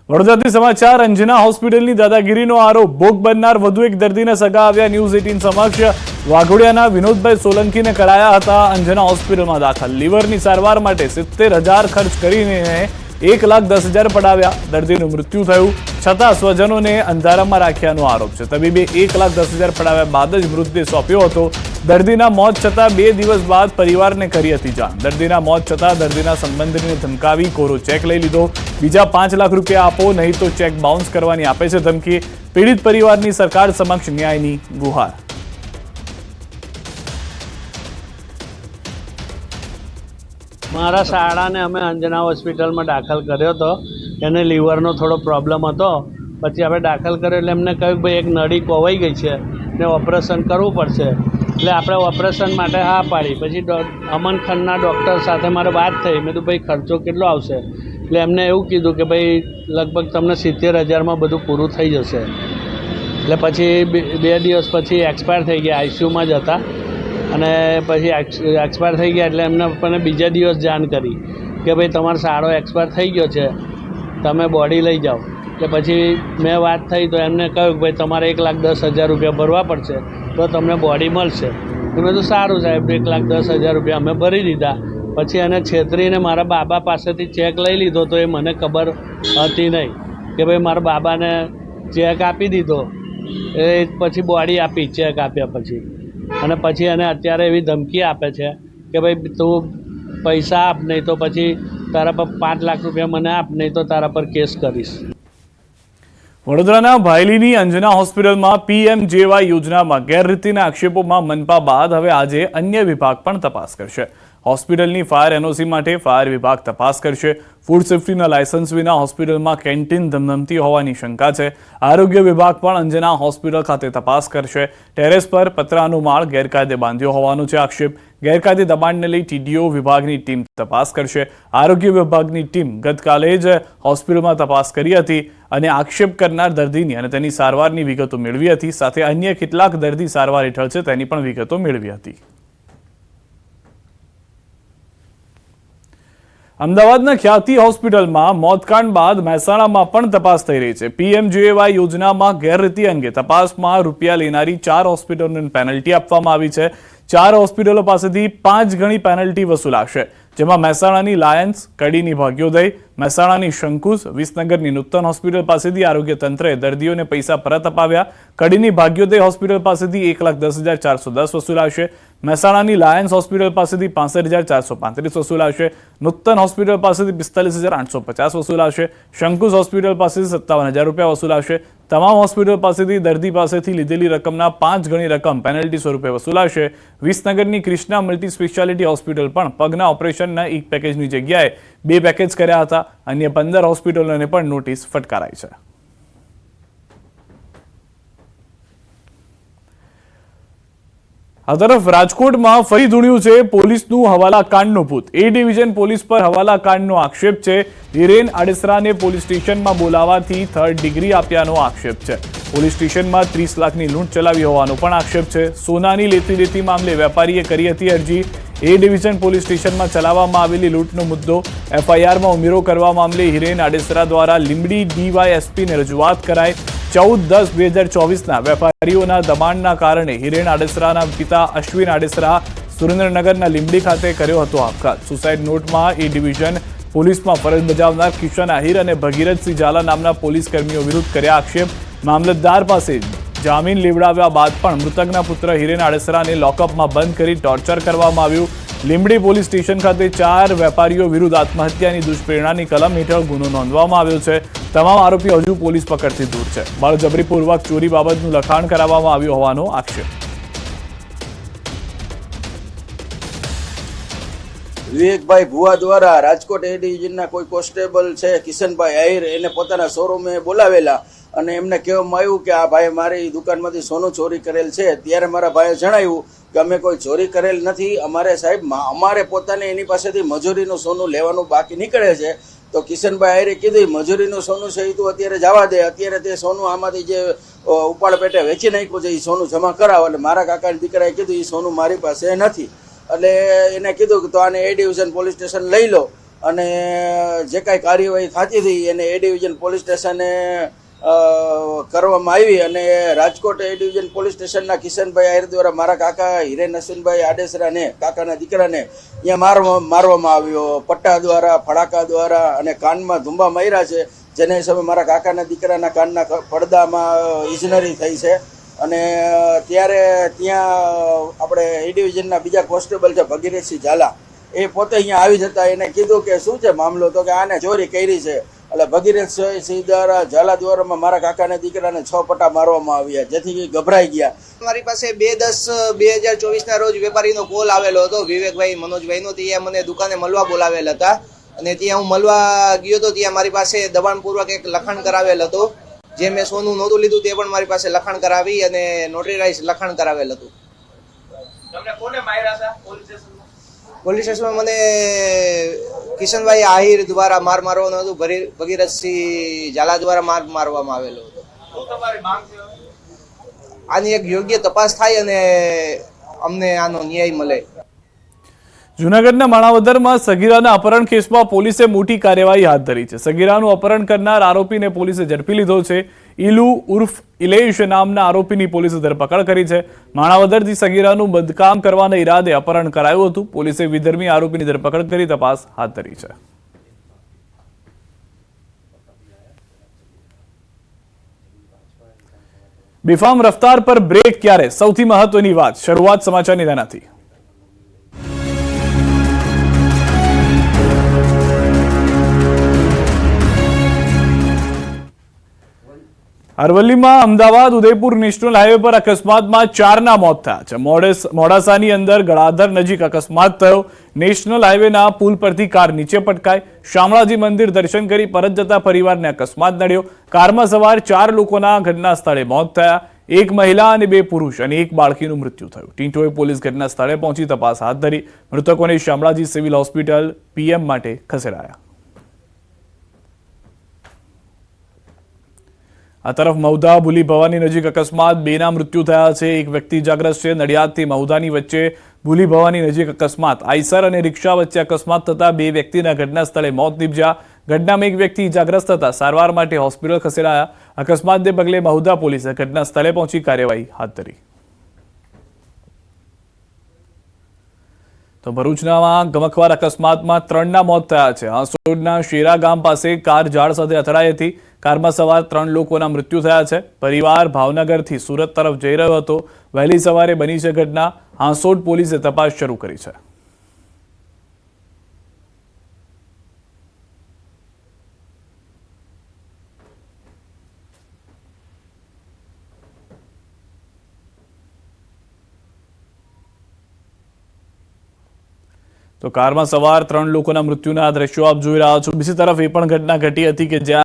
વડોદરાથી સમાચાર અંજના હોસ્પિટલની દાદાગીરીનો આરોપ ભોગ બનનાર વધુ એક દર્દીને સગા આવ્યા ન્યૂઝ 18 સમક્ષ વાઘોડિયાના વિનોદભાઈ સોલંકીને કરાયા હતા અંજના હોસ્પિટલમાં દાખલ લીવરની સારવાર માટે 70,000 ખર્ચ કરીને 1,10,000 પડાવ્યા દર્દીનું મૃત્યુ થયું છતાં સ્વજનોને અંધારામાં રાખ્યાનો આરોપ છે તબીબે 1,10,000 પડાવ્યા બાદ જ મૃતદેહ સોંપ્યો હતો દર્દીના મોત છતાં 2 દિવસ બાદ પરિવારને કરી હતી જાણ દર્દીના મોત છતાં દર્દીના સંબંધીને ધમકાવી કોરો ચેક લઈ લીધો બીજા 5 લાખ રૂપિયા આપો નહીં તો ચેક બાઉન્સ કરવાની આપે છે ધમકી પીડિત પરિવારની સરકાર સમક્ષ ન્યાયની ગુહાર મારા શાળાને અમે અંજના હોસ્પિટલમાં દાખલ કર્યો હતો એને લીવરનો થોડો પ્રોબ્લેમ હતો પછી આપણે દાખલ કર્યો એટલે એમને કહ્યું કે ભાઈ એક નળી કોવાઈ ગઈ છે ને ઓપરેશન કરવું પડશે એટલે આપણે ઓપરેશન માટે હા પાડી પછી અમન ખન્ના ડૉક્ટર સાથે મારે વાત થઈ મેં કીધું ભાઈ ખર્ચો કેટલો આવશે એટલે એમને એવું કીધું કે ભાઈ લગભગ તમને 70,000માં બધું પૂરું થઈ જશે એટલે પછી 2 દિવસ પછી એક્સપાયર થઈ ગયા આઈસીયુમાં જ હતા અને પછી એક્સપાયર થઈ ગયા એટલે એમને મને બીજા દિવસ જાણ કરી કે ભાઈ તમારો સારો એક્સપાયર થઈ ગયો છે તમે બોડી લઈ જાઓ એટલે પછી મેં વાત થઈ તો એમને કહ્યું કે ભાઈ તમારે 1,10,000 રૂપિયા ભરવા પડશે તો તમને બોડી મળશે મેં તો સારું સાહેબ 1,10,000 રૂપિયા અમે ભરી દીધા પછી એને છેતરીને મારા બાબા પાસેથી ચેક લઈ લીધો તો એ મને ખબર હતી નહીં કે ભાઈ મારા બાબાને ચેક આપી દીધો એ પછી બોડી આપી ચેક આપ્યા પછી અને પછી એને અત્યારે એવી ધમકી આપે છે કે ભાઈ તું પૈસા આપ નહીં તો પછી તારા પર 5 લાખ રૂપિયા મને આપ નહીં તો તારા પર કેસ કરીશ વડોદરાના ભાયલીની અંજના હોસ્પિટલમાં પીએમજેવાય યોજનામાં ગેરરીતિના આક્ષેપોમાં મનપા બાદ હવે આજે અન્ય વિભાગ પણ તપાસ કરશે હોસ્પિટલની ફાયર એનઓસી માટે ફાયર વિભાગ તપાસ કરશે ફૂડ સેફ્ટીના લાયસન્સ વિના હોસ્પિટલમાં કેન્ટીન ધમધમતી હોવાની શંકા છે આરોગ્ય વિભાગ પણ અંજના હોસ્પિટલ ખાતે તપાસ કરશે ટેરેસ પર પતરાનો માળ ગેરકાયદે બાંધ્યો હોવાનો છે આક્ષેપ ગેરકાયદે દબાણને લઈ ટીડીઓ વિભાગની ટીમ તપાસ કરશે આરોગ્ય વિભાગની ટીમ ગતકાલે જ હોસ્પિટલમાં તપાસ કરી હતી અને આક્ષેપ કરનાર દર્દીની અને તેની સારવારની વિગતો મેળવી હતી સાથે અન્ય કેટલાક દર્દી સારવાર હેઠળ છે તેની પણ વિગતો મેળવી હતી અમદાવાદના ખ્યાતિ હોસ્પિટલમાં મોતકાંડ બાદ મહેસાણામાં પણ તપાસ થઈ રહી છે પીએમજેવાય યોજનામાં ગેરરીતિ અંગે તપાસમાં રૂપિયા લેનારી 4 હોસ્પિટલોને પેનલ્ટી આપવામાં આવી છે 4 હોસ્પિટલો પાસેથી 5 ગણી પેનલ્ટી વસૂલાશે જેમાં મહેસાણાની લાયન્સ કડીની ભાગ્યોદય મહેસાણાની શંકુશ વિસનગરની નૂતન હોસ્પિટલ પાસેથી આરોગ્ય તંત્રએ દર્દીઓને પૈસા પરત અપાવ્યા કડીની ભાગ્યોદય હોસ્પિટલ પાસેથી 1,10,410 વસૂલાશે મહેસાણાની લાયન્સ હોસ્પિટલ પાસેથી 65,435 વસૂલાશે નૂતન હોસ્પિટલ પાસેથી 45,850 વસૂલાશે શંકુશ હોસ્પિટલ પાસેથી 57,000 રૂપિયા વસૂલાશે તમામ હોસ્પિટલ પાસેથી દર્દી પાસેથી લીધેલી રકમના 5 ગણી રકમ પેનલ્ટી સ્વરૂપે વસૂલાશે વિસનગરની ક્રિષ્ના મલ્ટી સ્પેશિયાલિટી હોસ્પિટલ પણ પગના ઓપરેશનના એક પેકેજની જગ્યાએ 2 પેકેજ કર્યા હતા અન્ય 15 હોસ્પિટલોને પણ નોટિસ ફટકારાઈ છે આ તરફ રાજકોટમાં ફરી ધૂણ્યું છે પોલીસનું હવાલા કાંડનું ભૂત એ ડિવિઝન પોલીસ પર હવાલા કાંડનો આક્ષેપ છે હિરેન આડેસરાને પોલીસ સ્ટેશનમાં બોલાવવાથી 3rd ડિગ્રી આપ્યાનો આક્ષેપ છે પોલીસ સ્ટેશનમાં 30 લાખની લૂંટ ચલાવી હોવાનો પણ આક્ષેપ છે સોનાની લેતી દેતી મામલે વેપારીએ કરી હતી અરજી એ ડિવિઝન પોલીસ સ્ટેશનમાં ચલાવવામાં આવેલી લૂંટનો મુદ્દો એફઆઈઆરમાં ઉમેરો કરવા મામલે હિરેન આડેસરા દ્વારા લીંબડી ડીવાયએસપીને રજૂઆત કરાઈ 14/10/2024ના વેપારીઓના દબાણના કારણે હિરેન આડેસરાના પિતા અશ્વિન આડેસરા સુરેન્દ્રનગરના લીંબડી ખાતે કર્યો હતો આપઘાત સુસાઇડ નોટમાં એ ડિવિઝન પોલીસમાં ફરજ બજાવનાર કિશન આહિર અને ભગીરથસિંહ ઝાલા નામના પોલીસ કર્મીઓ વિરુદ્ધ કર્યા આક્ષેપ મામલતદાર પાસે જામીન લેવડાવ્યા બાદ પણ મૃતકના પુત્ર હિરેન આડેસરાને લોકઅપમાં બંધ કરી ટોર્ચર કરવામાં આવ્યું લીંબડી પોલીસ સ્ટેશન ખાતે 4 વેપારીઓ વિરુદ્ધ આત્મહત્યાની દુષ્પ્રેરણાની કલમ હેઠળ ગુનો નોંધવામાં આવ્યો છે તમામ આરોપીઓ હજુ પોલીસ પકડથી દૂર છે બળજબરીપૂર્વક ચોરી બાબતનું લખાણ કરાવવામાં આવ્યું હોવાનો આક્ષેપ વિવેકભાઈ ભુવા દ્વારા રાજકોટ એ ડિવિઝનના કોઈ કોન્સ્ટેબલ છે કિશનભાઈ આહિર એને પોતાના શોરૂમે બોલાવેલા અને એમને કહેવામાં આવ્યું કે આ ભાઈ મારી દુકાનમાંથી સોનું ચોરી કરેલ છે ત્યારે મારા ભાઈએ જણાવ્યું કે અમે કોઈ ચોરી કરેલ નથી અમારે સાહેબ અમારે પોતાને એની પાસેથી મજૂરીનું સોનું લેવાનું બાકી નીકળે છે તો કિશનભાઈ આહિરે કીધું મજૂરીનું સોનું છે એ તું અત્યારે જવા દે અત્યારે તે સોનું આમાંથી જે ઉપાડ પેટે વેચી નાખ્યું છે એ સોનું જમા કરાવો એટલે મારા કાકાના દીકરાએ કીધું એ સોનું મારી પાસે નથી એટલે એને કીધું કે તો આને એ ડિવિઝન પોલીસ સ્ટેશન લઈ લો અને જે કાંઈ કાર્યવાહી થતી હતી એને એ ડિવિઝન પોલીસ સ્ટેશને કરવામાં આવી અને રાજકોટ એ ડિવિઝન પોલીસ સ્ટેશનના કિશનભાઈ આહિર દ્વારા મારા કાકા હિરેન અશ્વિનભાઈ આડેસરાને કાકાના દીકરાને અહીંયા મારવામાં આવ્યો, પટ્ટા દ્વારા, ફડાકા દ્વારા અને કાનમાં ધુંબા માર્યા છે, જેને હિસાબે મારા કાકાના દીકરાના કાનના પડદામાં ઇજનરી થઈ છે. અને ત્યારે ત્યાં આપણે એ ડિવિઝનના બીજા કોન્સ્ટેબલ છે ભગીરથસિંહ ઝાલા, એ પોતે અહીંયા આવી જતા એને કીધું કે શું છે મામલો, તો કે આને ચોરી કરી છે. એટલે ભગીરથસિંહ દ્વારા ઝાલા દ્વારા મારા કાકાના દીકરાને 6 પટ્ટા મારવામાં આવ્યા, જેથી ગભરાઈ ગયા. મારી પાસે 2/10/2024 રોજ વેપારીનો કોલ આવેલો હતો, વિવેકભાઈ મનોજભાઈનો. ત્યાં મને દુકાને મળવા બોલાવેલ હતા અને ત્યાં હું મળવા ગયો હતો. ત્યાં મારી પાસે દબાણપૂર્વક એક લખાણ કરાવેલ હતું, જે મેં સોનું નહોતું લીધું તે પણ મારી પાસે લખાણ કરાવી અને નોટરીરાઇઝ લખાણ કરાવેલ હતું. તમને કોને માર્યા હતા પોલીસ સ્ટેશનમાં? પોલીસ સ્ટેશનમાં મને કિશનભાઈ આહિર દ્વારા મારવાનું હતું, ભગીરથસિંહ ઝાલા દ્વારા મારવામાં આવેલો હતો. શું તમારી માંગ છે? આની એક યોગ્ય તપાસ થાય અને અમને આનો ન્યાય મળે. જૂનાગઢના માણાવદરમાં સગીરાના અપહરણ કેસમાં પોલીસે મોટી કાર્યવાહી હાથ ધરી છે. સગીરાનું અપહરણ કરનાર આરોપીને પોલીસે ઝડપી લીધો છે. ઈલુ ઉર્ફ ઇલેશ નામના આરોપીની પોલીસે ધરપકડ કરી છે. માણાવદરથી સગીરાનું બદકામ કરવાના ઈરાદે અપહરણ કરાયું હતું. પોલીસે વિધર્મી આરોપીની ધરપકડ કરી તપાસ હાથ ધરી છે. બેફામ રફતાર પર બ્રેક ક્યારે? સૌથી મહત્વની વાત. શરૂઆત સમાચારની તેનાથી. અરવલ્લીમાં અમદાવાદ ઉદયપુર નેશનલ હાઈવે પર અકસ્માતમાં 4ના મોત થયા છે. મોડાસાની અંદર ગળાધર નજીક અકસ્માત થયો. નેશનલ હાઈવેના પુલ પરથી કાર નીચે પટકાઈ. શામળાજી મંદિર દર્શન કરી પરત જતા પરિવારને અકસ્માત નડ્યો. કારમાં સવાર 4 લોકોના ઘટના સ્થળે મોત થયા. એક મહિલા અને 2 પુરુષ અને 1 બાળકીનું મૃત્યુ થયું. ટીંટોએ પોલીસ ઘટના સ્થળે પહોંચી તપાસ હાથ ધરી. મૃતકોને શામળાજી સિવિલ હોસ્પિટલ પીએમ માટે ખસેડાયા. આ તરફ મહુધા ભૂલી ભવાની નજીક અકસ્માત, 2ના મૃત્યુ થયા છે. એક વ્યક્તિ ઇજાગ્રસ્ત છે. નડિયાદથી મહુધાની વચ્ચે ભૂલી ભવાની નજીક અકસ્માત, આઈસર અને રિક્ષા વચ્ચે અકસ્માત થતા 2 વ્યક્તિના ઘટના સ્થળે મોત નીપજ્યા. ઘટનામાં એક વ્યક્તિ ઇજાગ્રસ્ત થતા સારવાર માટે હોસ્પિટલ ખસેડાયા. અકસ્માતને પગલે મહુધા પોલીસે ઘટના સ્થળે પહોંચી કાર્યવાહી હાથ ધરી. તો ભરૂચના ગમખ્વાર અકસ્માતમાં 3ના મોત થયા છે. હાંસોડના શેરા ગામ પાસે કાર ઝાડ સાથે અથડાઈ હતી. કારમાં સવાર 3 લોકોના મૃત્યુ થયા છે. પરિવાર ભાવનગરથી સુરત તરફ જઈ રહ્યો હતો. વહેલી સવારે બની છે ઘટના. હાંસોડ પોલીસે તપાસ શરૂ કરી છે. તો કારમાં સવાર 3 લોકોના મૃત્યુના દ્રશ્યો આપ જોઈ રહ્યા છો. બીજી તરફ એ પણ ઘટના ઘટી હતી કે જ્યાં